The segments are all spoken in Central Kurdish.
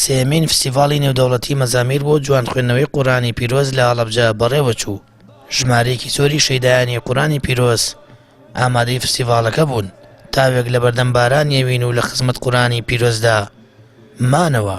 سێمین فستیڤاڵی نێودەوڵەتی مەزامیر بۆ جوان خوێندنەوەی قورئانی پیرۆز لە هەڵەبجە بەڕێوە چوو. ژمارەیەکی زۆری شەیدایانی قورئانی پیرۆز ئامادەی فستیڤاڵەکە بوون. تاوێک لە بەردەم باران یەوین و لە خزمەت قورئانی پیرۆزدا مانەوە.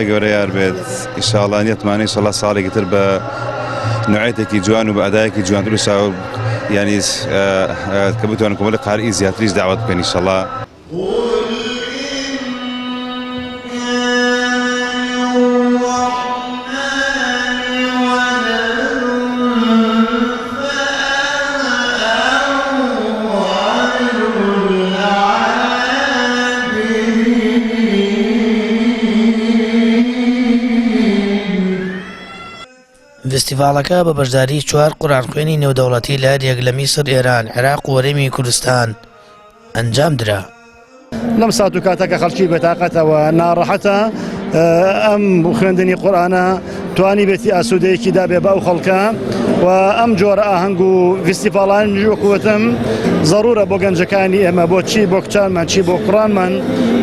خی گەورە یار بێت ئیشاڵڵا نێتمانەی سەڵا ساڵێکی تر بە نوعەتێکی جوان و بە ئەدایەکی جوانتر و ینی کە بتوانن کۆمەڵە قارئی زیاتریش داوات بکەن ئیشاڵڵا. فستیڤاڵەکە بە بەشداری 4 قورئان خوێنی نێودەوڵەتی لە هەر یەک لە میسر، ئێران، عێراق و هەرێمی کوردستان ئەنجام درا. لەم سات و کاتەکە خەڵکی بەتاقەتەوە ناڕەحەتە ئەم خوێندنی قورئانە توانی بێتی ئاسوودەیەکی دابێ بەو خەڵکە و ئەم جۆرە ئاهەنگ و فستیڤاڵان وەکووتم ضرورە بۆ گەنجەکانی ئێمە بۆ چی بۆ کچانمان چی بۆ کوڕانمان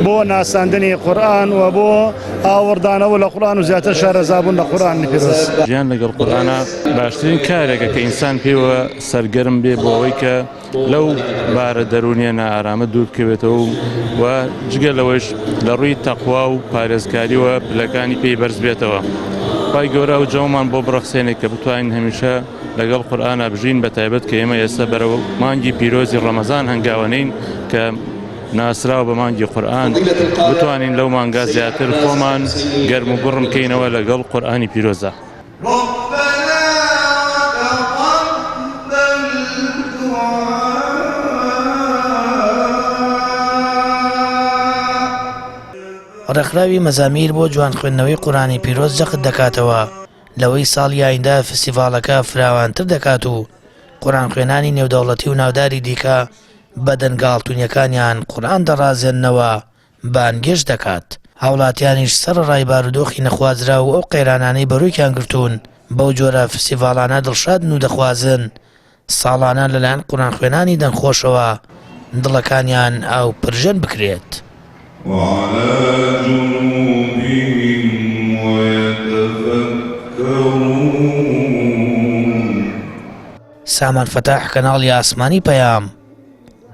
بۆ ناساندنی قورئان و بۆ ئاوەردانەوە لە قورئان و زیاتر شارەزابوون لە قورئانی پیرۆز. ژیان لەگەڵ قورئانە باشترین کارێکە کە ئینسان پێوە سەرگەرم بێ بۆ ئەوەی کە لەو بارە دەرونیە نائارامە دوور بکەوێتەوە و جگە لەوەش لە ڕووی تەقوا و پارێزکاریەوە پلەکانی پێی بەرز بێتەوە. خی گەورە و جەومان بۆ بڕەخسێنێک کە بتوانین هەمیشە لەگەڵ قورئانە بژین بە تایبەت کە ئێمە ئێستا بەرەوە مانگی پیرۆزی ڕەمەزان هەنگاوانین کە ناسراوە بە مانگی قورئان بتوانین لەو مانگا زیاتر خۆمان گەرم و گوڕم بکەینەوە لەگەڵ قورئانی پیرۆزە. ڕێکخراوی مەزامیر بۆ جوان خوێندنەوەی قورئانی پیرۆز جەخت دەکاتەوە لەوەی ساڵی ئایندە فستیڤاڵەکە فراوانتر دەکات و قورئان خوێنانی نێودەوڵەتی و ناوداری دیکە بە دەنگاڵتوونیەکانیان قورئان دەڕازێننەوە بانگێش دەکات. هاوڵاتیانیش سەرڕای بارودۆخی نەخوازرا و ئەو قەیرانانەی بەڕوویان گرتوون بەو جۆرە فستیڤاڵانە دڵشادن و دەخوازن ساڵانە لەلایەن قورئان خوێنانی دەنخۆشەوە دڵەکانیان ئاو پرژەن بکرێت. وعلى جنوبهم ويتفكرون. سامان فتاح، کەناڵی ئاسمانی پەیام،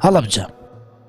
هەڵەبجە.